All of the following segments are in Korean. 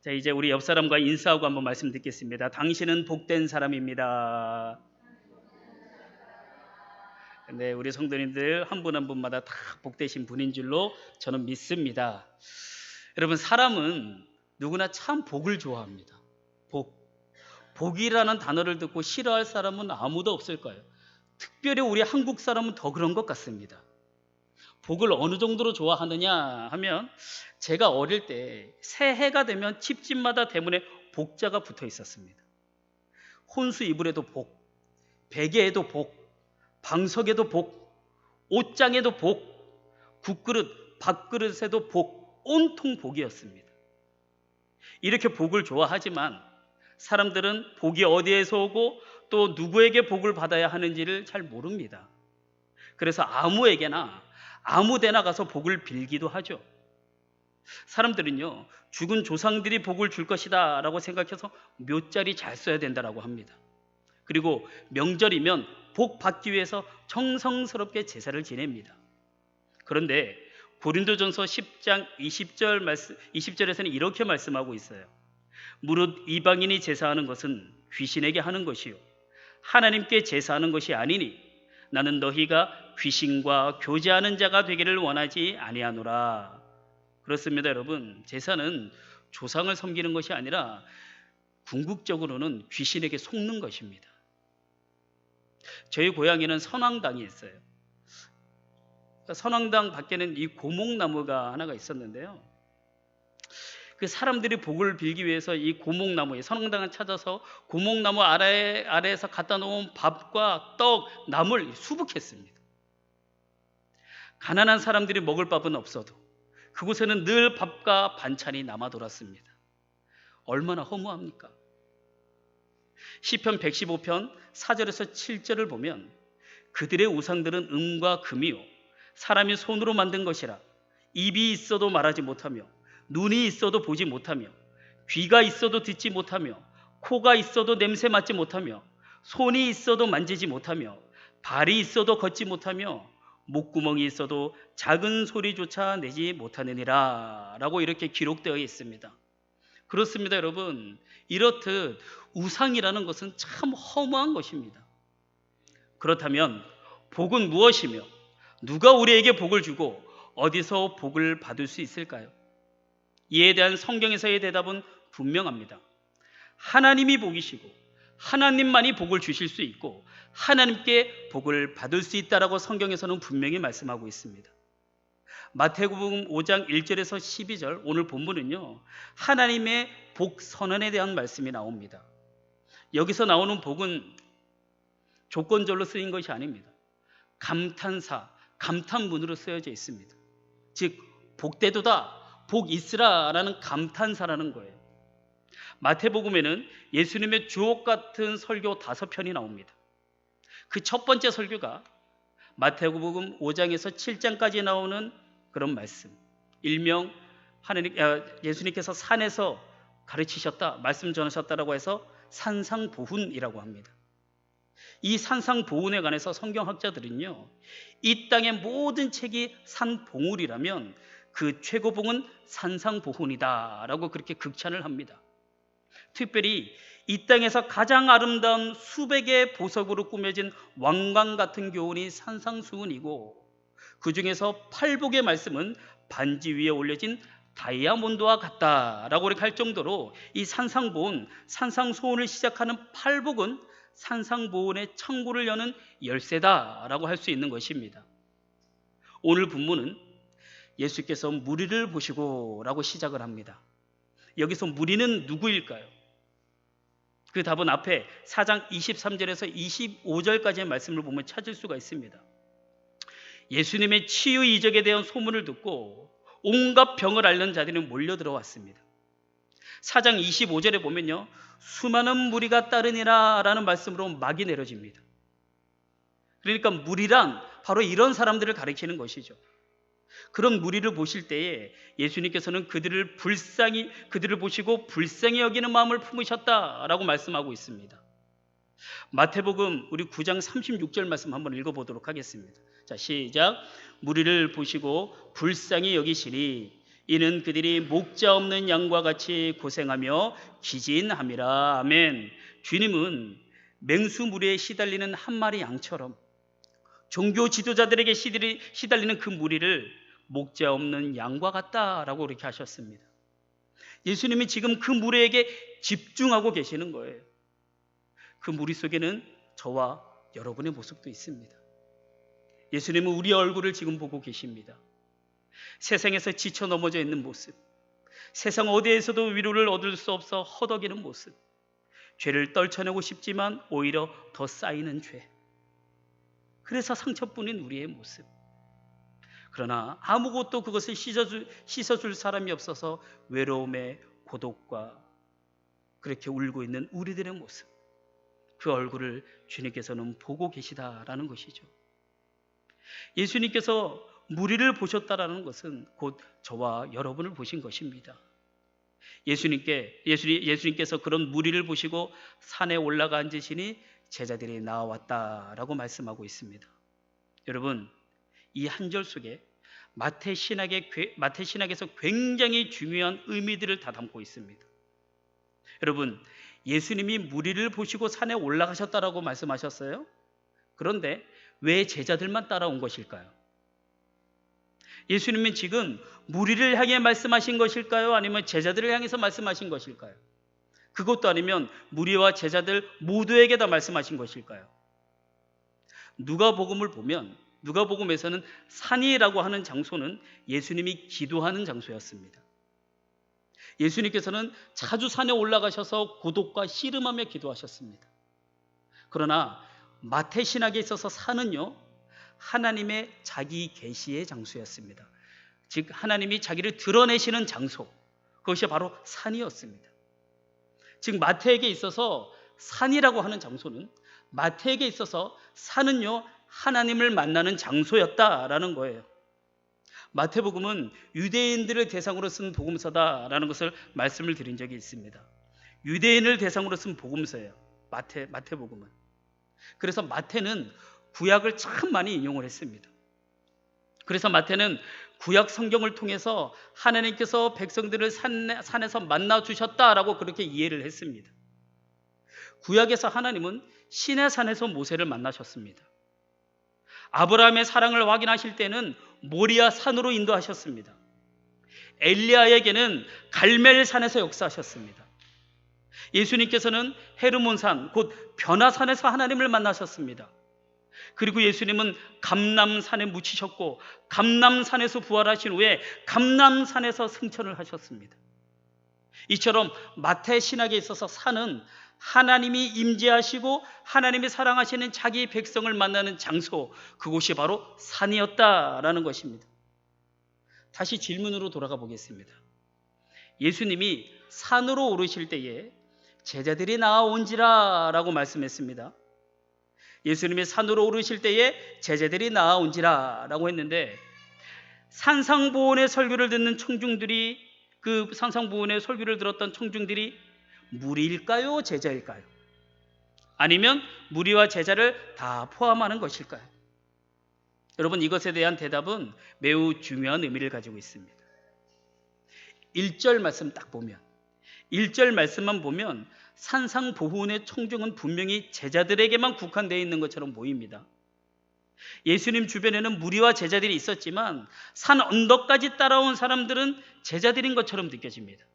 자, 이제 우리 옆 사람과 인사하고 한번 말씀 듣겠습니다. 당신은 복된 사람입니다. 네, 우리 성도님들 한 분 한 분마다 다 복되신 분인 줄로 저는 믿습니다. 여러분, 사람은 누구나 참 복을 좋아합니다. 복이라는 단어를 듣고 싫어할 사람은 아무도 없을 거예요. 특별히 우리 한국 사람은 더 그런 것 같습니다. 복을 어느 정도로 좋아하느냐 하면, 제가 어릴 때 새해가 되면 집집마다 대문에 복자가 붙어 있었습니다. 혼수 이불에도 복, 베개에도 복, 방석에도 복, 옷장에도 복, 국그릇, 밥그릇에도 복, 온통 복이었습니다. 이렇게 복을 좋아하지만 사람들은 복이 어디에서 오고 또 누구에게 복을 받아야 하는지를 잘 모릅니다. 그래서 아무에게나 아무데나 가서 복을 빌기도 하죠. 사람들은요, 죽은 조상들이 복을 줄 것이다 라고 생각해서 묘자리 잘 써야 된다고 합니다. 그리고 명절이면 복 받기 위해서 정성스럽게 제사를 지냅니다. 그런데 고린도전서 10장 20절에서는 이렇게 말씀하고 있어요. 무릇 이방인이 제사하는 것은 귀신에게 하는 것이요 하나님께 제사하는 것이 아니니 나는 너희가 귀신과 교제하는 자가 되기를 원하지 아니하노라. 그렇습니다, 여러분. 제사는 조상을 섬기는 것이 아니라 궁극적으로는 귀신에게 속는 것입니다. 저희 고향에는 선왕당이 있어요. 선왕당 밖에는 이 고목나무가 하나가 있었는데요. 그 사람들이 복을 빌기 위해서 이 고목나무에 선왕당을 찾아서 고목나무 아래에서 갖다 놓은 밥과 떡, 나물 수북했습니다. 가난한 사람들이 먹을 밥은 없어도 그곳에는 늘 밥과 반찬이 남아 돌았습니다. 얼마나 허무합니까? 시편 115편 4절에서 7절을 보면 그들의 우상들은 은과 금이요 사람이 손으로 만든 것이라 입이 있어도 말하지 못하며 눈이 있어도 보지 못하며 귀가 있어도 듣지 못하며 코가 있어도 냄새 맡지 못하며 손이 있어도 만지지 못하며 발이 있어도 걷지 못하며 목구멍이 있어도 작은 소리조차 내지 못하느니라 라고 이렇게 기록되어 있습니다. 그렇습니다, 여러분. 이렇듯 우상이라는 것은 참 허무한 것입니다. 그렇다면 복은 무엇이며 누가 우리에게 복을 주고 어디서 복을 받을 수 있을까요? 이에 대한 성경에서의 대답은 분명합니다. 하나님이 복이시고 하나님만이 복을 주실 수 있고 하나님께 복을 받을 수 있다라고 성경에서는 분명히 말씀하고 있습니다. 마태복음 5장 1절에서 12절 오늘 본문은요, 하나님의 복 선언에 대한 말씀이 나옵니다. 여기서 나오는 복은 조건절로 쓰인 것이 아닙니다. 감탄사, 감탄문으로 쓰여져 있습니다. 즉 복되도다, 복 있으라라는 감탄사라는 거예요. 마태복음에는 예수님의 주옥 같은 설교 5편이 나옵니다. 그 첫 번째 설교가 마태복음 5장에서 7장까지 나오는 그런 말씀, 일명 예수님께서 산에서 가르치셨다, 말씀 전하셨다라고 해서 산상보훈이라고 합니다. 이 산상보훈에 관해서 성경학자들은요, 이 땅의 모든 책이 산봉우리라면 그 최고봉은 산상보훈이다라고 그렇게 극찬을 합니다. 특별히 이 땅에서 가장 아름다운 수백의 보석으로 꾸며진 왕관 같은 교훈이 산상수훈이고, 그 중에서 팔복의 말씀은 반지 위에 올려진 다이아몬드와 같다라고 이렇게 할 정도로 이 산상보훈, 산상소훈을 시작하는 팔복은 산상보훈의 창고를 여는 열쇠다라고 할 수 있는 것입니다. 오늘 본문은 예수께서 무리를 보시고 라고 시작을 합니다. 여기서 무리는 누구일까요? 그 답은 앞에 4장 23절에서 25절까지의 말씀을 보면 찾을 수가 있습니다. 예수님의 치유 이적에 대한 소문을 듣고 온갖 병을 앓는 자들이 몰려 들어왔습니다. 4장 25절에 보면요, 수많은 무리가 따르니라 라는 말씀으로 막이 내려집니다. 그러니까 무리란 바로 이런 사람들을 가리키는 것이죠. 그런 무리를 보실 때에 예수님께서는 그들을 보시고 불쌍히 여기는 마음을 품으셨다라고 말씀하고 있습니다. 마태복음 우리 9장 36절 말씀 한번 읽어보도록 하겠습니다. 자, 시작. 무리를 보시고 불쌍히 여기시니 이는 그들이 목자 없는 양과 같이 고생하며 기진함이라. 아멘. 주님은 맹수무리에 시달리는 한 마리 양처럼 종교 지도자들에게 시달리는 그 무리를 목자 없는 양과 같다라고 이렇게 하셨습니다. 예수님이 지금 그 무리에게 집중하고 계시는 거예요. 그 무리 속에는 저와 여러분의 모습도 있습니다. 예수님은 우리 얼굴을 지금 보고 계십니다. 세상에서 지쳐 넘어져 있는 모습, 세상 어디에서도 위로를 얻을 수 없어 허덕이는 모습, 죄를 떨쳐내고 싶지만 오히려 더 쌓이는 죄, 그래서 상처뿐인 우리의 모습. 그러나 아무것도 그것을 씻어줄 사람이 없어서 외로움에 고독과 그렇게 울고 있는 우리들의 모습, 그 얼굴을 주님께서는 보고 계시다라는 것이죠. 예수님께서 무리를 보셨다라는 것은 곧 저와 여러분을 보신 것입니다. 예수님께서 그런 무리를 보시고 산에 올라가 앉으시니 제자들이 나왔다라고 말씀하고 있습니다. 여러분, 이 한 절 속에 마태 신학에서 굉장히 중요한 의미들을 다 담고 있습니다. 여러분, 예수님이 무리를 보시고 산에 올라가셨다라고 말씀하셨어요. 그런데 왜 제자들만 따라온 것일까요? 예수님은 지금 무리를 향해 말씀하신 것일까요? 아니면 제자들을 향해서 말씀하신 것일까요? 그것도 아니면 무리와 제자들 모두에게 다 말씀하신 것일까요? 누가복음을 보면 누가복음에서는 산이라고 하는 장소는 예수님이 기도하는 장소였습니다. 예수님께서는 자주 산에 올라가셔서 고독과 씨름하며 기도하셨습니다. 그러나 마태 신학에 있어서 산은요, 하나님의 자기 계시의 장소였습니다. 즉 하나님이 자기를 드러내시는 장소, 그것이 바로 산이었습니다. 즉 마태에게 있어서 산이라고 하는 장소는, 마태에게 있어서 산은요, 하나님을 만나는 장소였다라는 거예요. 마태복음은 유대인들을 대상으로 쓴 복음서다라는 것을 말씀을 드린 적이 있습니다. 유대인을 대상으로 쓴 복음서예요, 마태복음은. 그래서 마태는 구약을 참 많이 인용을 했습니다. 그래서 마태는 구약 성경을 통해서 하나님께서 백성들을 산에서 만나 주셨다라고 그렇게 이해를 했습니다. 구약에서 하나님은 시내 산에서 모세를 만나셨습니다. 아브라함의 사랑을 확인하실 때는 모리아 산으로 인도하셨습니다. 엘리야에게는 갈멜산에서 역사하셨습니다. 예수님께서는 헤르몬산, 곧 변화산에서 하나님을 만나셨습니다. 그리고 예수님은 감람산에 묻히셨고 감람산에서 부활하신 후에 감람산에서 승천을 하셨습니다. 이처럼 마태 신학에 있어서 산은 하나님이 임재하시고 하나님이 사랑하시는 자기 백성을 만나는 장소, 그곳이 바로 산이었다라는 것입니다. 다시 질문으로 돌아가 보겠습니다. 예수님이 산으로 오르실 때에 제자들이 나아온지라 라고 말씀했습니다. 예수님이 산으로 오르실 때에 제자들이 나아온지라 라고 했는데, 산상보훈의 설교를 듣는 청중들이, 그 산상보훈의 설교를 들었던 청중들이 무리일까요? 제자일까요? 아니면 무리와 제자를 다 포함하는 것일까요? 여러분, 이것에 대한 대답은 매우 중요한 의미를 가지고 있습니다. 1절 말씀 딱 보면, 1절 말씀만 보면 산상보훈의 청중은 분명히 제자들에게만 국한되어 있는 것처럼 보입니다. 예수님 주변에는 무리와 제자들이 있었지만 산 언덕까지 따라온 사람들은 제자들인 것처럼 느껴집니다.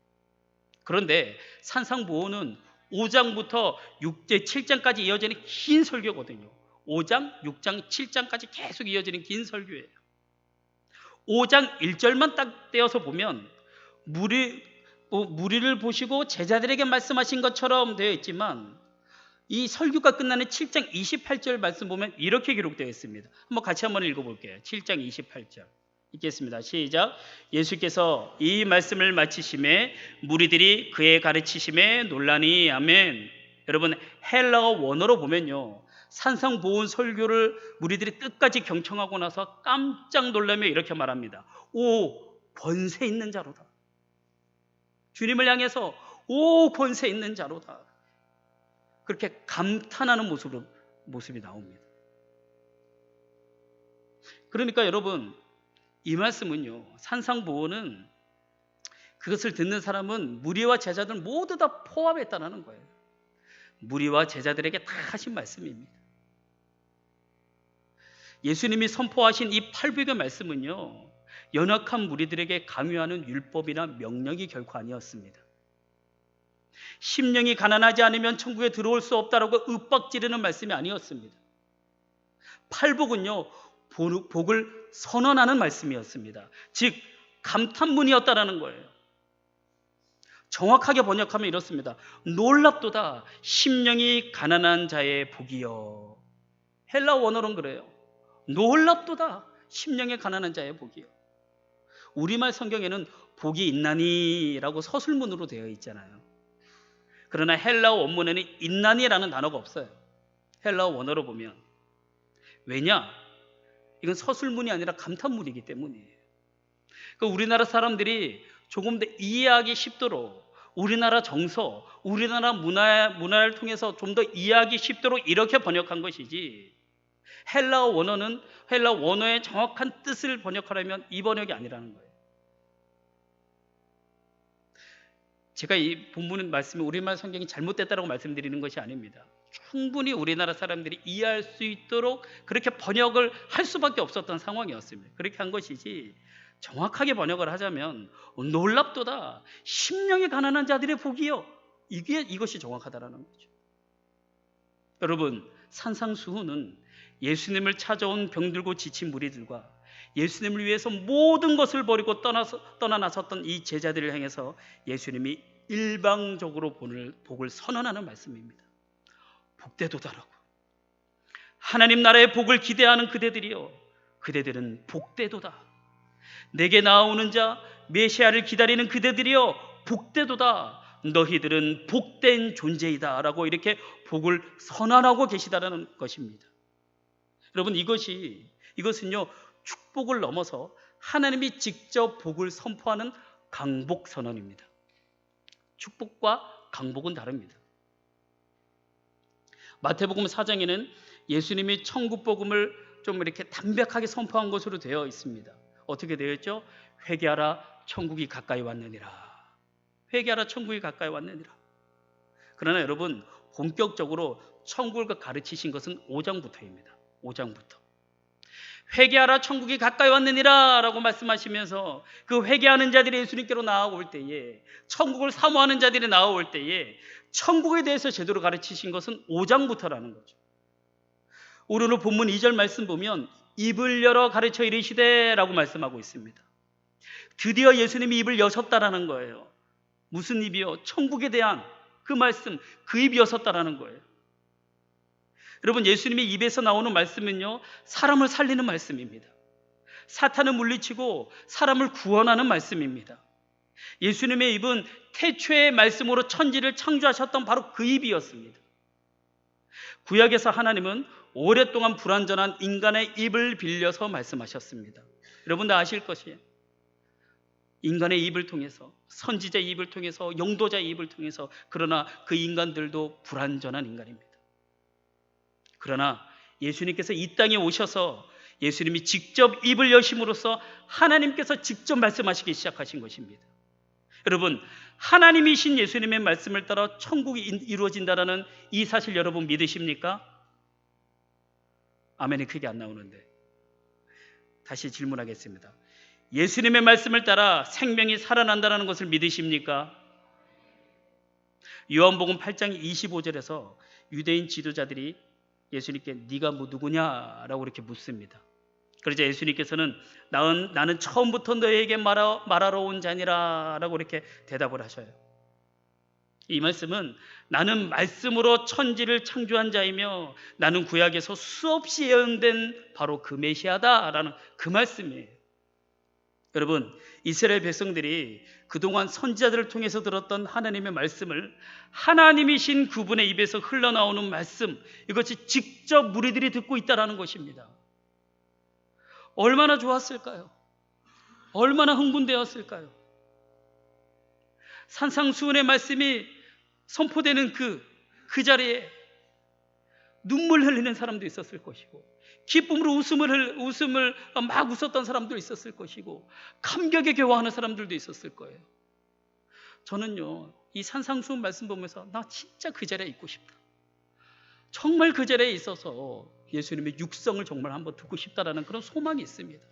그런데 산상보훈은 5장부터 6제 7장까지 이어지는 긴 설교거든요. 5장, 6장, 7장까지 계속 이어지는 긴 설교예요. 5장 1절만 딱 떼어서 보면 무리를 보시고 제자들에게 말씀하신 것처럼 되어 있지만, 이 설교가 끝나는 7장 28절 말씀 보면 이렇게 기록되어 있습니다. 같이 한번 읽어볼게요. 7장 28절 읽겠습니다. 시작. 예수께서 이 말씀을 마치심에 무리들이 그의 가르치심에 놀라니. 아멘. 여러분, 헬라어 원어로 보면요, 산상보훈 설교를 무리들이 끝까지 경청하고 나서 깜짝 놀라며 이렇게 말합니다. 오, 권세 있는 자로다. 주님을 향해서 오, 권세 있는 자로다. 그렇게 감탄하는 모습이 나옵니다. 그러니까 여러분, 이 말씀은요, 산상보훈은 그것을 듣는 사람은 무리와 제자들 모두 다 포함했다는 거예요. 무리와 제자들에게 다 하신 말씀입니다. 예수님이 선포하신 이 팔복의 말씀은요, 연약한 무리들에게 강요하는 율법이나 명령이 결코 아니었습니다. 심령이 가난하지 않으면 천국에 들어올 수 없다라고 윽박지르는 말씀이 아니었습니다. 팔복은요, 복을 선언하는 말씀이었습니다. 즉 감탄문이었다라는 거예요. 정확하게 번역하면 이렇습니다. 놀랍도다 심령이 가난한 자의 복이요. 헬라 원어로는 그래요. 놀랍도다 심령이 가난한 자의 복이요. 우리말 성경에는 복이 있나니라고 서술문으로 되어 있잖아요. 그러나 헬라어 원문에는 있나니라는 단어가 없어요. 헬라어 원어로 보면. 왜냐? 이건 서술문이 아니라 감탄문이기 때문이에요. 그러니까 우리나라 사람들이 조금 더 이해하기 쉽도록 우리나라 정서, 우리나라 문화를 통해서 좀 더 이해하기 쉽도록 이렇게 번역한 것이지, 헬라어 원어의 정확한 뜻을 번역하려면 이 번역이 아니라는 거예요. 제가 이 본문 말씀이 우리말 성경이 잘못됐다고 말씀드리는 것이 아닙니다. 충분히 우리나라 사람들이 이해할 수 있도록 그렇게 번역을 할 수밖에 없었던 상황이었습니다. 그렇게 한 것이지, 정확하게 번역을 하자면 놀랍도다 심령이 가난한 자들의 복이요, 이것이 정확하다라는 거죠. 여러분, 산상수훈은 예수님을 찾아온 병들고 지친 무리들과 예수님을 위해서 모든 것을 버리고 떠나 나섰던 이 제자들을 향해서 예수님이 일방적으로 복을 선언하는 말씀입니다. 복되도다라고. 하나님 나라의 복을 기대하는 그대들이요, 그대들은 복되도다. 내게 나아오는 자 메시아를 기다리는 그대들이요, 복되도다. 너희들은 복된 존재이다 라고 이렇게 복을 선언하고 계시다라는 것입니다. 여러분, 이것은요, 축복을 넘어서 하나님이 직접 복을 선포하는 강복 선언입니다. 축복과 강복은 다릅니다. 마태복음 4장에는 예수님이 천국 복음을 좀 이렇게 담백하게 선포한 것으로 되어 있습니다. 어떻게 되어 있죠? 회개하라 천국이 가까이 왔느니라. 회개하라 천국이 가까이 왔느니라. 그러나 여러분, 본격적으로 천국을 가르치신 것은 5장부터입니다. 5장부터. 회개하라 천국이 가까이 왔느니라 라고 말씀하시면서 그 회개하는 자들이 예수님께로 나아올 때에, 천국을 사모하는 자들이 나아올 때에 천국에 대해서 제대로 가르치신 것은 5장부터라는 거죠. 오늘 본문 2절 말씀 보면 입을 열어 가르쳐 이르시되 라고 말씀하고 있습니다. 드디어 예수님이 입을 여셨다라는 거예요. 무슨 입이요? 천국에 대한 그 말씀, 그 입이 여섰다라는 거예요. 여러분, 예수님의 입에서 나오는 말씀은요, 사람을 살리는 말씀입니다. 사탄을 물리치고 사람을 구원하는 말씀입니다. 예수님의 입은 태초의 말씀으로 천지를 창조하셨던 바로 그 입이었습니다. 구약에서 하나님은 오랫동안 불완전한 인간의 입을 빌려서 말씀하셨습니다. 여러분 다 아실 것이에요. 인간의 입을 통해서, 선지자의 입을 통해서, 영도자의 입을 통해서, 그러나 그 인간들도 불완전한 인간입니다. 그러나 예수님께서 이 땅에 오셔서 예수님이 직접 입을 여심으로써 하나님께서 직접 말씀하시기 시작하신 것입니다. 여러분, 하나님이신 예수님의 말씀을 따라 천국이 이루어진다는 이 사실 여러분 믿으십니까? 아멘이 크게 안 나오는데 다시 질문하겠습니다. 예수님의 말씀을 따라 생명이 살아난다는 것을 믿으십니까? 요한복음 8장 25절에서 유대인 지도자들이 예수님께 네가 누구냐라고 이렇게 묻습니다. 그러자 예수님께서는 나는 처음부터 너에게 말하러 온 자니라 라고 이렇게 대답을 하셔요. 이 말씀은 나는 말씀으로 천지를 창조한 자이며 나는 구약에서 수없이 예언된 바로 그 메시아다라는 그 말씀이에요. 여러분, 이스라엘 백성들이 그동안 선지자들을 통해서 들었던 하나님의 말씀을 하나님이신 그분의 입에서 흘러나오는 말씀, 이것이 직접 무리들이 듣고 있다는 것입니다. 얼마나 좋았을까요? 얼마나 흥분되었을까요? 산상수훈의 말씀이 선포되는 그 자리에 눈물 흘리는 사람도 있었을 것이고, 기쁨으로 웃음을 막 웃었던 사람도 있었을 것이고, 감격에 겨워하는 사람들도 있었을 거예요. 저는요, 이 산상수훈 말씀 보면서 나 진짜 그 자리에 있고 싶다. 정말 그 자리에 있어서 예수님의 육성을 정말 한번 듣고 싶다라는 그런 소망이 있습니다.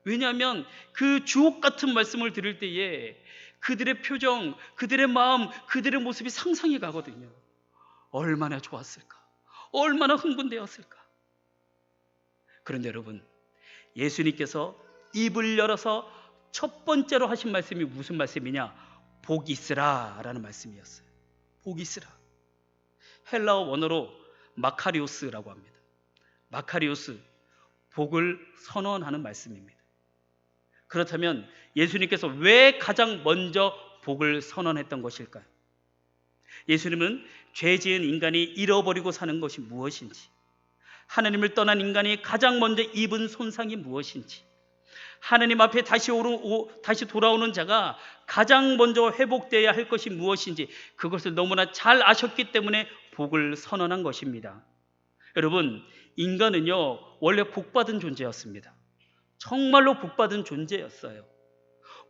왜냐하면 그 주옥 같은 말씀을 들을 때에 그들의 표정, 그들의 마음, 그들의 모습이 상상이 가거든요. 얼마나 좋았을까? 얼마나 흥분되었을까? 그런데 여러분, 예수님께서 입을 열어서 첫 번째로 하신 말씀이 무슨 말씀이냐? 복 있으라 라는 말씀이었어요. 복 있으라. 헬라어 원어로 마카리오스라고 합니다. 마카리오스, 복을 선언하는 말씀입니다. 그렇다면 예수님께서 왜 가장 먼저 복을 선언했던 것일까요? 예수님은 죄 지은 인간이 잃어버리고 사는 것이 무엇인지, 하나님을 떠난 인간이 가장 먼저 입은 손상이 무엇인지, 하나님 앞에 다시 돌아오는 자가 가장 먼저 회복되어야 할 것이 무엇인지 그것을 너무나 잘 아셨기 때문에 복을 선언한 것입니다. 여러분, 인간은요 원래 복받은 존재였습니다. 정말로 복받은 존재였어요.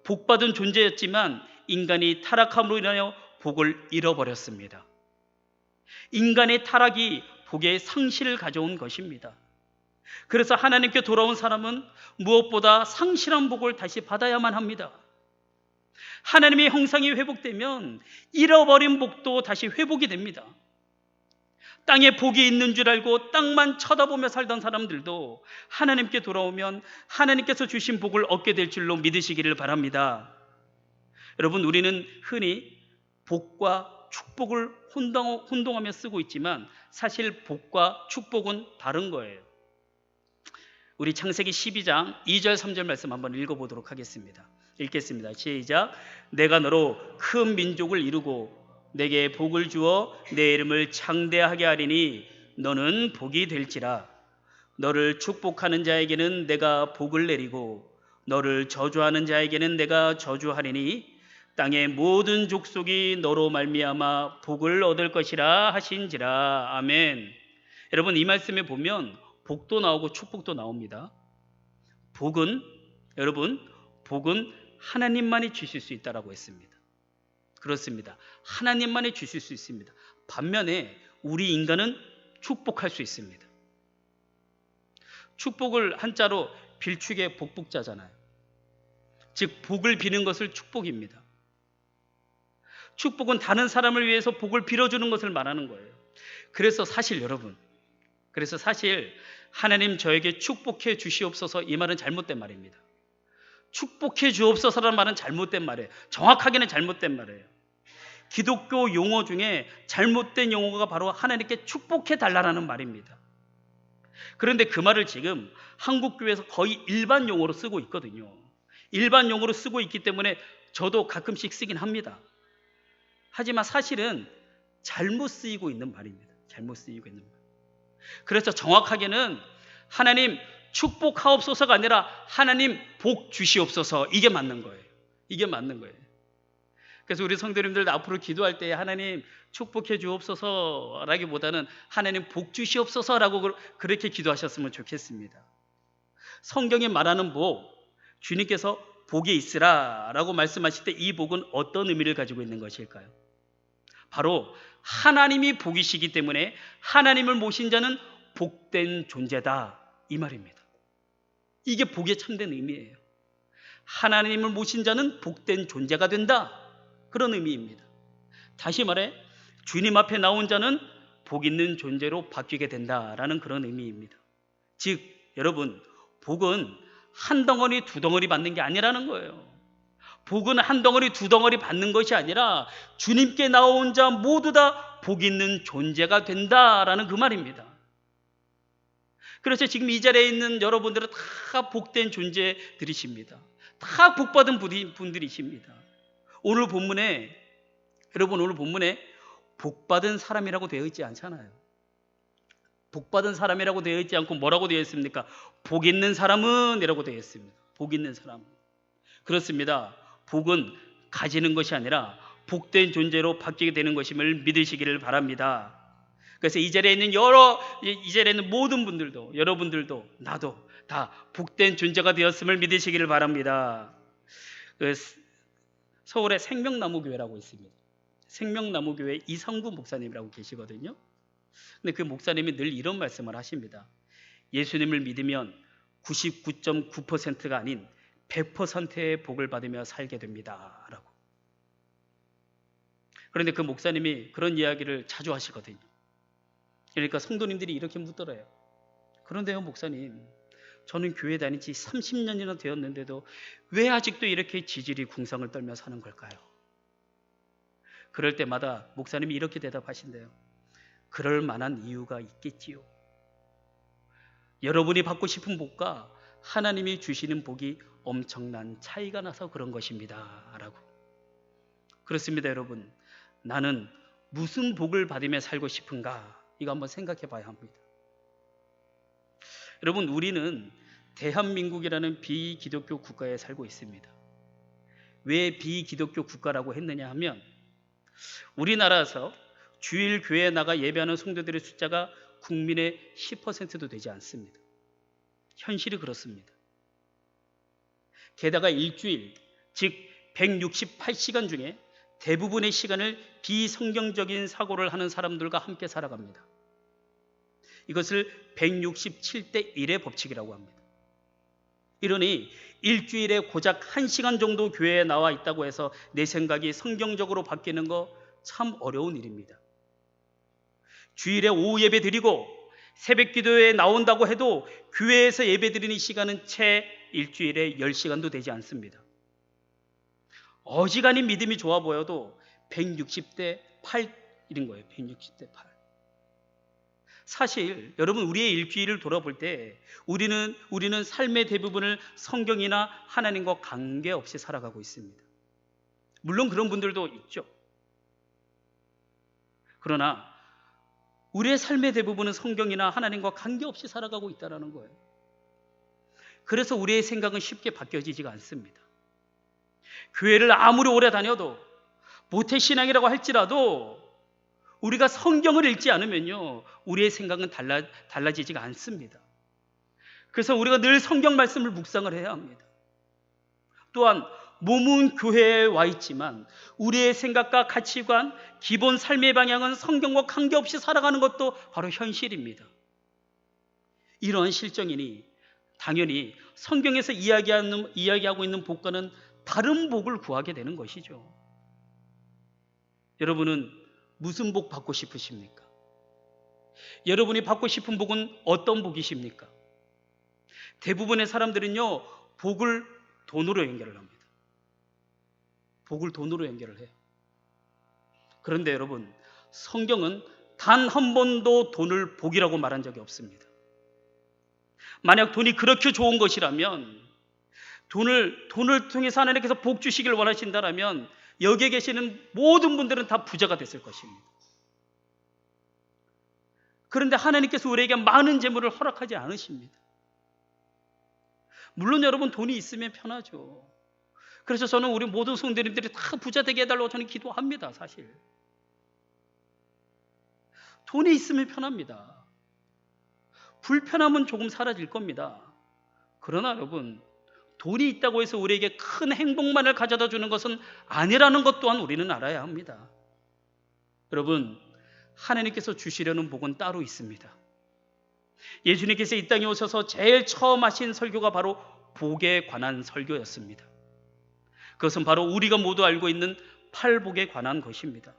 복받은 존재였지만 인간이 타락함으로 인하여 복을 잃어버렸습니다. 인간의 타락이 복의 상실을 가져온 것입니다. 그래서 하나님께 돌아온 사람은 무엇보다 상실한 복을 다시 받아야만 합니다. 하나님의 형상이 회복되면 잃어버린 복도 다시 회복이 됩니다. 땅에 복이 있는 줄 알고 땅만 쳐다보며 살던 사람들도 하나님께 돌아오면 하나님께서 주신 복을 얻게 될 줄로 믿으시기를 바랍니다. 여러분, 우리는 흔히 복과 축복을 혼동하며 쓰고 있지만 사실 복과 축복은 다른 거예요. 우리 창세기 12장 2절 3절 말씀 한번 읽어보도록 하겠습니다. 읽겠습니다. 시작. 내가 너로 큰 민족을 이루고 내게 복을 주어 내 이름을 창대하게 하리니 너는 복이 될지라. 너를 축복하는 자에게는 내가 복을 내리고 너를 저주하는 자에게는 내가 저주하리니 땅의 모든 족속이 너로 말미암아 복을 얻을 것이라 하신지라. 아멘. 여러분, 이 말씀에 보면 복도 나오고 축복도 나옵니다. 복은 하나님만이 주실 수 있다라고 했습니다. 그렇습니다. 하나님만이 주실 수 있습니다. 반면에 우리 인간은 축복할 수 있습니다. 축복을 한자로 빌축의 복복자잖아요. 즉 복을 비는 것을 축복입니다. 축복은 다른 사람을 위해서 복을 빌어주는 것을 말하는 거예요. 그래서 사실 하나님 저에게 축복해 주시옵소서 이 말은 잘못된 말입니다. 축복해 주옵소서라는 말은 잘못된 말이에요. 정확하게는 잘못된 말이에요. 기독교 용어 중에 잘못된 용어가 바로 하나님께 축복해 달라는 말입니다. 그런데 그 말을 지금 한국교회에서 거의 일반 용어로 쓰고 있거든요. 일반 용어로 쓰고 있기 때문에 저도 가끔씩 쓰긴 합니다. 하지만 사실은 잘못 쓰이고 있는 말입니다. 잘못 쓰이고 있는 말. 그래서 정확하게는 하나님 축복하옵소서가 아니라 하나님 복 주시옵소서, 이게 맞는 거예요. 이게 맞는 거예요. 그래서 우리 성도님들도 앞으로 기도할 때 하나님 축복해 주옵소서라기보다는 하나님 복 주시옵소서라고 그렇게 기도하셨으면 좋겠습니다. 성경이 말하는 복, 주님께서 복이 있으라라고 말씀하실 때 이 복은 어떤 의미를 가지고 있는 것일까요? 바로 하나님이 복이시기 때문에 하나님을 모신 자는 복된 존재다, 이 말입니다. 이게 복의 참된 의미예요. 하나님을 모신 자는 복된 존재가 된다, 그런 의미입니다. 다시 말해 주님 앞에 나온 자는 복 있는 존재로 바뀌게 된다라는 그런 의미입니다. 즉 여러분, 복은 한 덩어리 두 덩어리 받는 게 아니라는 거예요. 복은 한 덩어리 두 덩어리 받는 것이 아니라 주님께 나온 자 모두 다 복 있는 존재가 된다라는 그 말입니다. 그래서 지금 이 자리에 있는 여러분들은 다 복된 존재들이십니다. 다 복받은 분들이십니다. 오늘 본문에 복받은 사람이라고 되어 있지 않잖아요. 복받은 사람이라고 되어 있지 않고 뭐라고 되어 있습니까? 복 있는 사람은 이라고 되어 있습니다. 복 있는 사람. 그렇습니다. 복은 가지는 것이 아니라 복된 존재로 바뀌게 되는 것임을 믿으시기를 바랍니다. 그래서 이 자리에 있는 모든 분들도, 여러분들도 나도 다 복된 존재가 되었음을 믿으시기를 바랍니다. 서울에 생명나무교회라고 있습니다. 생명나무교회 이성구 목사님이라고 계시거든요. 근데 그 목사님이 늘 이런 말씀을 하십니다. 예수님을 믿으면 99.9%가 아닌 100%의 복을 받으며 살게 됩니다. 라고. 그런데 그 목사님이 그런 이야기를 자주 하시거든요. 그러니까 성도님들이 이렇게 묻더래요. 그런데요, 목사님, 저는 교회 다닌 지 30년이나 되었는데도 왜 아직도 이렇게 지질이 궁상을 떨며 사는 걸까요? 그럴 때마다 목사님이 이렇게 대답하신대요. 그럴 만한 이유가 있겠지요. 여러분이 받고 싶은 복과 하나님이 주시는 복이 엄청난 차이가 나서 그런 것입니다. 라고. 그렇습니다, 여러분. 나는 무슨 복을 받으며 살고 싶은가? 이거 한번 생각해 봐야 합니다. 여러분, 우리는 대한민국이라는 비기독교 국가에 살고 있습니다. 왜 비기독교 국가라고 했느냐 하면 우리나라에서 주일 교회에 나가 예배하는 성도들의 숫자가 국민의 10%도 되지 않습니다. 현실이 그렇습니다. 게다가 일주일, 즉 168시간 중에 대부분의 시간을 비성경적인 사고를 하는 사람들과 함께 살아갑니다. 이것을 167대 1의 법칙이라고 합니다. 이러니 일주일에 고작 1시간 정도 교회에 나와 있다고 해서 내 생각이 성경적으로 바뀌는 거 참 어려운 일입니다. 주일에 오후 예배 드리고 새벽 기도에 나온다고 해도 교회에서 예배 드리는 시간은 채 일주일에 10시간도 되지 않습니다. 어지간히 믿음이 좋아 보여도 160대 8일인 거예요. 160대 8. 사실 여러분, 우리의 일주일을 돌아볼 때 우리는 삶의 대부분을 성경이나 하나님과 관계없이 살아가고 있습니다. 물론 그런 분들도 있죠. 그러나 우리의 삶의 대부분은 성경이나 하나님과 관계없이 살아가고 있다는 거예요. 그래서 우리의 생각은 쉽게 바뀌어지지가 않습니다. 교회를 아무리 오래 다녀도 모태신앙이라고 할지라도 우리가 성경을 읽지 않으면요, 우리의 생각은 달라지지가 않습니다. 그래서 우리가 늘 성경 말씀을 묵상을 해야 합니다. 또한 몸은 교회에 와 있지만 우리의 생각과 가치관, 기본 삶의 방향은 성경과 관계없이 살아가는 것도 바로 현실입니다. 이러한 실정이니 당연히 성경에서 이야기하고 있는 복과는 다른 복을 구하게 되는 것이죠. 여러분은 무슨 복 받고 싶으십니까? 여러분이 받고 싶은 복은 어떤 복이십니까? 대부분의 사람들은요, 복을 돈으로 연결을 합니다. 복을 돈으로 연결을 해요. 그런데 여러분, 성경은 단 한 번도 돈을 복이라고 말한 적이 없습니다. 만약 돈이 그렇게 좋은 것이라면, 돈을 통해서 하나님께서 복 주시길 원하신다면 여기에 계시는 모든 분들은 다 부자가 됐을 것입니다. 그런데 하나님께서 우리에게 많은 재물을 허락하지 않으십니다. 물론 여러분, 돈이 있으면 편하죠. 그래서 저는 우리 모든 성도님들이 다 부자 되게 해달라고 저는 기도합니다. 사실 돈이 있으면 편합니다. 불편함은 조금 사라질 겁니다. 그러나 여러분, 돈이 있다고 해서 우리에게 큰 행복만을 가져다 주는 것은 아니라는 것 또한 우리는 알아야 합니다. 여러분, 하나님께서 주시려는 복은 따로 있습니다. 예수님께서 이 땅에 오셔서 제일 처음 하신 설교가 바로 복에 관한 설교였습니다. 그것은 바로 우리가 모두 알고 있는 팔복에 관한 것입니다.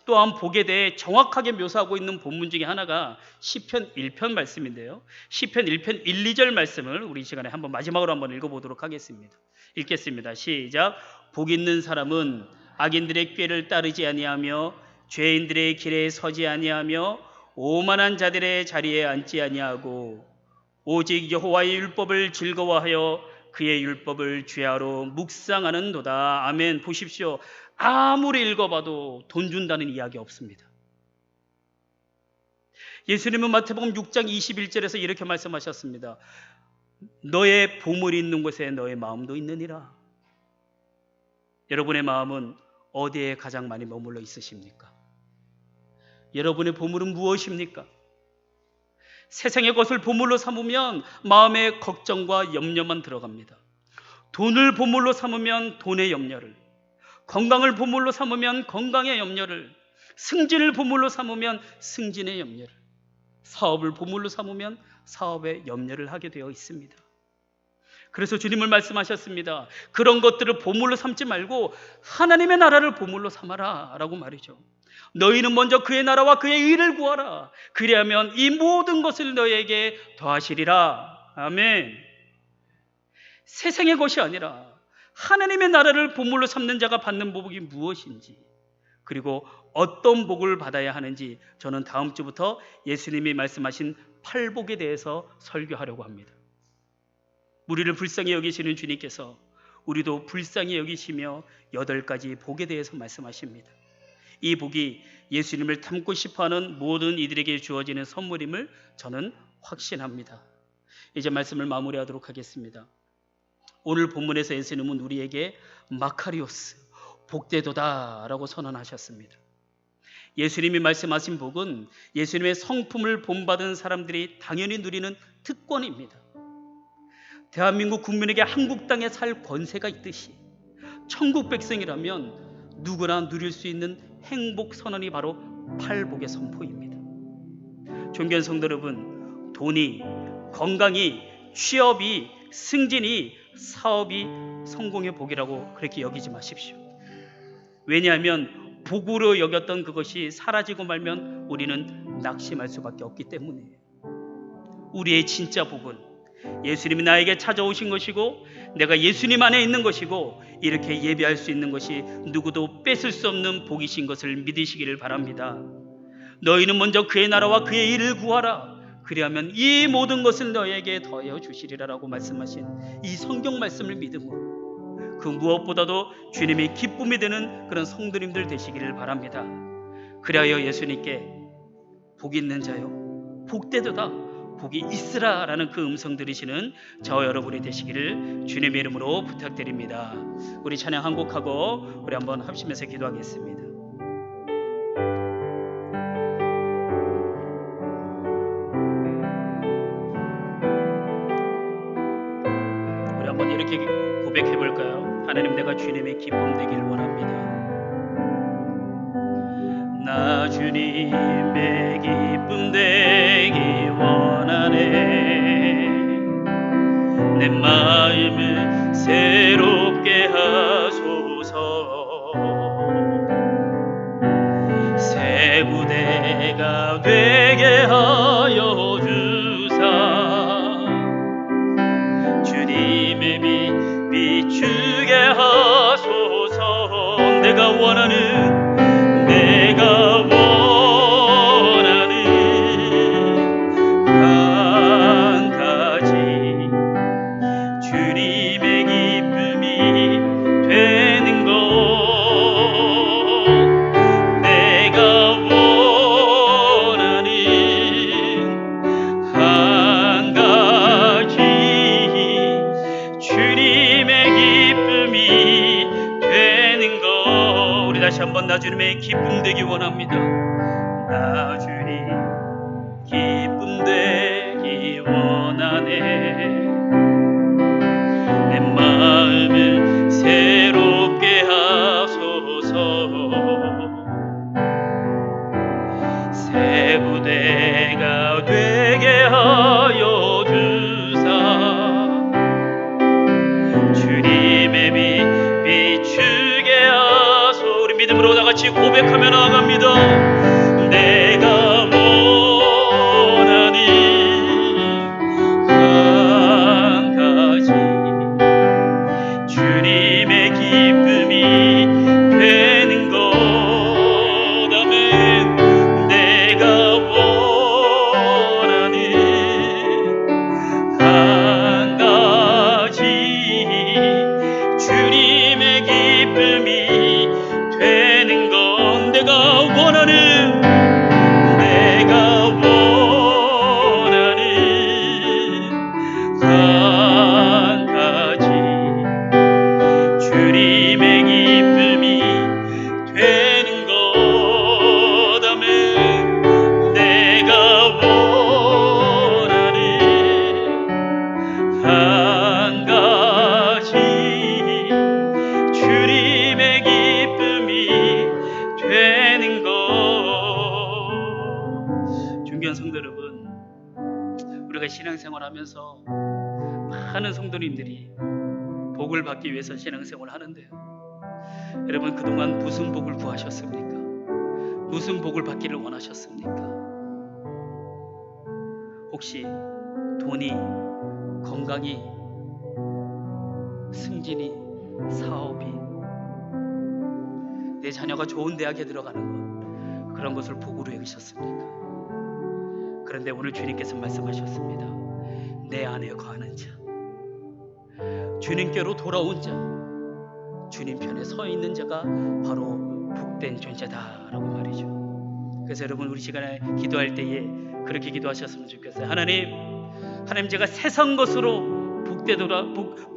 또한 복에 대해 정확하게 묘사하고 있는 본문 중에 하나가 시편 1편 말씀인데요. 시편 1편 1, 2절 말씀을 우리 시간에 마지막으로 한번 읽어보도록 하겠습니다. 읽겠습니다. 시작. 복 있는 사람은 악인들의 꾀를 따르지 아니하며 죄인들의 길에 서지 아니하며 오만한 자들의 자리에 앉지 아니하고 오직 여호와의 율법을 즐거워하여 그의 율법을 죄하로 묵상하는도다. 아멘. 보십시오. 아무리 읽어봐도 돈 준다는 이야기 없습니다. 예수님은 마태복음 6장 21절에서 이렇게 말씀하셨습니다. 너의 보물이 있는 곳에 너의 마음도 있느니라. 여러분의 마음은 어디에 가장 많이 머물러 있으십니까? 여러분의 보물은 무엇입니까? 세상의 것을 보물로 삼으면 마음에 걱정과 염려만 들어갑니다. 돈을 보물로 삼으면 돈의 염려를, 건강을 보물로 삼으면 건강의 염려를, 승진을 보물로 삼으면 승진의 염려를, 사업을 보물로 삼으면 사업의 염려를 하게 되어 있습니다. 그래서 주님을 말씀하셨습니다. 그런 것들을 보물로 삼지 말고 하나님의 나라를 보물로 삼아라 라고 말이죠. 너희는 먼저 그의 나라와 그의 의를 구하라. 그리하면 이 모든 것을 너희에게 더하시리라. 아멘. 세상의 것이 아니라 하나님의 나라를 보물로 삼는 자가 받는 복이 무엇인지, 그리고 어떤 복을 받아야 하는지 저는 다음 주부터 예수님이 말씀하신 팔복에 대해서 설교하려고 합니다. 우리를 불쌍히 여기시는 주님께서 우리도 불쌍히 여기시며 8가지 복에 대해서 말씀하십니다. 이 복이 예수님을 닮고 싶어하는 모든 이들에게 주어지는 선물임을 저는 확신합니다. 이제 말씀을 마무리하도록 하겠습니다. 오늘 본문에서 예수님은 우리에게 마카리오스, 복되도다 라고 선언하셨습니다. 예수님이 말씀하신 복은 예수님의 성품을 본받은 사람들이 당연히 누리는 특권입니다. 대한민국 국민에게 한국 땅에 살 권세가 있듯이 천국 백성이라면 누구나 누릴 수 있는 행복 선언이 바로 팔복의 선포입니다. 존귀한 성도 여러분, 돈이, 건강이, 취업이, 승진이, 사업이 성공의 복이라고 그렇게 여기지 마십시오. 왜냐하면 복으로 여겼던 그것이 사라지고 말면 우리는 낙심할 수밖에 없기 때문이에요. 우리의 진짜 복은 예수님이 나에게 찾아오신 것이고 내가 예수님 안에 있는 것이고 이렇게 예배할 수 있는 것이 누구도 뺏을 수 없는 복이신 것을 믿으시기를 바랍니다. 너희는 먼저 그의 나라와 그의 일을 구하라. 그리하면 이 모든 것을 너희에게 더하여 주시리라 라고 말씀하신 이 성경 말씀을 믿음으로 그 무엇보다도 주님의 기쁨이 되는 그런 성도님들 되시기를 바랍니다. 그리하여 예수님께 복 있는 자요, 복되도다, 복이 있으라 라는 그 음성 들으시는 저와 여러분이 되시기를 주님의 이름으로 부탁드립니다. 우리 찬양 한 곡하고 우리 한번 합심해서 기도하겠습니다. 우리 한번 이렇게 고백해 볼까요? 하나님, 내가 주님의 기쁨 되길 원합니다. 나 주님의 기쁨 되기 원하네. 내 마음을 새롭게 하소서. 새 부대가 되게 하여 주사. 주님의 빛 비추게 하소서. 내가 원하는 한 가지 주님의 기쁨이 되는 것. 내가 원하는 한 가지 주님의 기쁨이 되는 것. 우리 다시 한번 나 주님의 기쁨 되기 원합니다. 나 주님 기쁨 되기 원하네. 내 마음을 새롭게 하소서. 새 부대가 되게 하여 주사. 주님의 빛 비추게 하소. 우리 믿음으로 다 같이 고백하며 나아갑니다. 내가 원하는 한 가지 주님의 기쁨이 되는 것. 아멘. 내가 원하는 한 가지 주님의 기쁨이 되는 것. 내가 원하는 한 가지 주님의 기쁨이 되는 것. 아멘. 내가 원하는 한 가지 주님의 기쁨이 존귀한 성도 여러분, 우리가 신앙생활하면서 많은 성도님들이 복을 받기 위해서 신앙생활을 하는데요, 여러분 그동안 무슨 복을 구하셨습니까? 무슨 복을 받기를 원하셨습니까? 혹시 돈이, 건강이, 승진이, 사업이, 내 자녀가 좋은 대학에 들어가는 것, 그런 것을 복으로 여기셨습니까? 그런데 오늘 주님께서 말씀하셨습니다. 내 안에 거하는 자, 주님께로 돌아온 자, 주님 편에 서 있는 자가 바로 복된 존재다라고 말이죠. 그래서 여러분 우리 시간에 기도할 때에 그렇게 기도하셨으면 좋겠어요. 하나님 제가 세상 것으로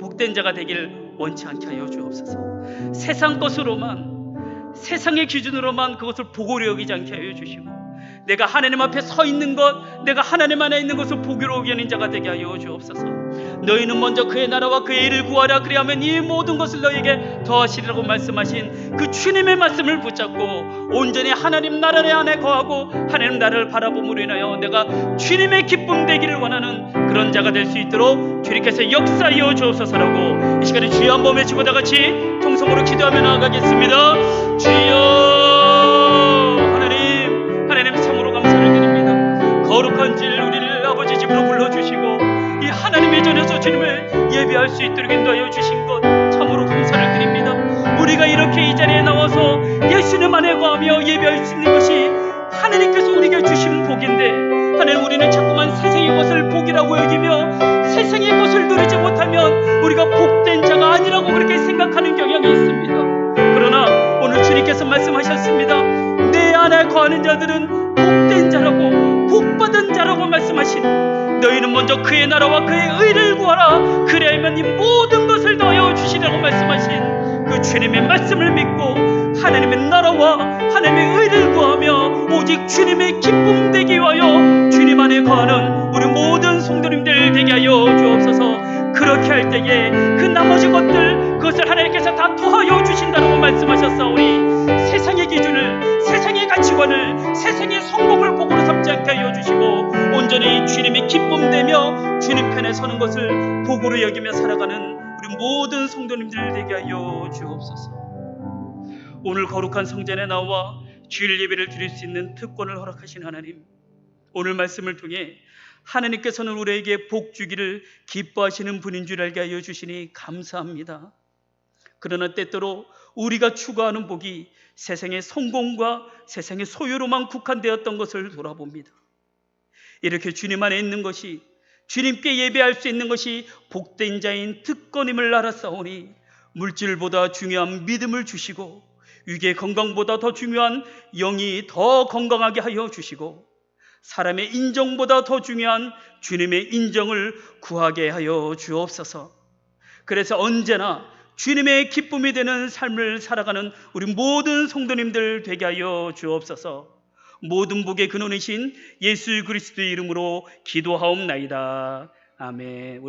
복된 자가 되길 원치 않게 하여 주옵소서. 세상 것으로만, 세상의 기준으로만 그것을 복으로 여기지 않게 하여 주시고, 내가 하나님 앞에 서 있는 것, 내가 하나님 안에 있는 것을 복으로 여기는 자가 되게 하여 주옵소서. 너희는 먼저 그의 나라와 그의 일을 구하라, 그리하면 이 모든 것을 너희에게 더하시리라고 말씀하신 그 주님의 말씀을 붙잡고 온전히 하나님 나라 안에 거하고 하나님 나라를 바라봄으로 인하여 내가 주님의 기쁨 되기를 원하는 그런 자가 될 수 있도록 주님께서 역사하여 주옵소서라고 이 시간에 주여 한번 외치고 다 같이 통성으로 기도하며 나아가겠습니다. 주여, 하나님 참으로 감사를 드립니다. 거룩한 질 우리를 아버지 집으로 불러주시고 이 하나님의 전에서 주님을 예배할 수 있도록 인도하여 주신 것 참으로 감사를 드립니다. 우리가 이렇게 이 자리에 나와서 예수님 안에 거하며 예배할 수 있는 것이 하나님께서 우리에게 주신 복인데, 하나님 우리는 자꾸만 세상의 것을 복이라고 여기며 세상의 것을 누리지 못하면 우리가 복된 자가 아니라고 그렇게 생각하는 경향이 있습니다. 그러나 오늘 주님께서 말씀하셨습니다. 내 안에 거하는 자들은 복된 자라고, 복받은 자라고 말씀하신, 너희는 먼저 그의 나라와 그의 의를 구하라, 그리하면 이 모든 것을 더하여 주시라고 말씀하신 그 주님의 말씀을 믿고 하나님의 나라와 하나님의 의를 구하며 오직 주님의 기쁨 되기 위하여 주님 안에 거하는 우리 모든 성도님들 되게 하여 주옵소서. 그렇게 할 때에 그 나머지 것들, 그것을 하나님께서 다 더하여 주신다고 말씀하셨사오니 세상의 기준을, 세상의 가치관을, 세상의 성공을 복으로 삼지 않게 하여 주시고 온전히 주님의 기쁨 되며 주님 편에 서는 것을 복으로 여기며 살아가는 우리 모든 성도님들 되게 하여 주옵소서. 오늘 거룩한 성전에 나와 주일 예배를 드릴 수 있는 특권을 허락하신 하나님, 오늘 말씀을 통해 하나님께서는 우리에게 복 주기를 기뻐하시는 분인 줄 알게 하여 주시니 감사합니다. 그러나 때때로 우리가 추구하는 복이 세상의 성공과 세상의 소유로만 국한되었던 것을 돌아봅니다. 이렇게 주님 안에 있는 것이, 주님께 예배할 수 있는 것이 복된 자인 특권임을 알았사오니 물질보다 중요한 믿음을 주시고 육의 건강보다 더 중요한 영이 더 건강하게 하여 주시고 사람의 인정보다 더 중요한 주님의 인정을 구하게 하여 주옵소서. 그래서 언제나 주님의 기쁨이 되는 삶을 살아가는 우리 모든 성도님들 되게 하여 주옵소서. 모든 복의 근원이신 예수 그리스도의 이름으로 기도하옵나이다. 아멘.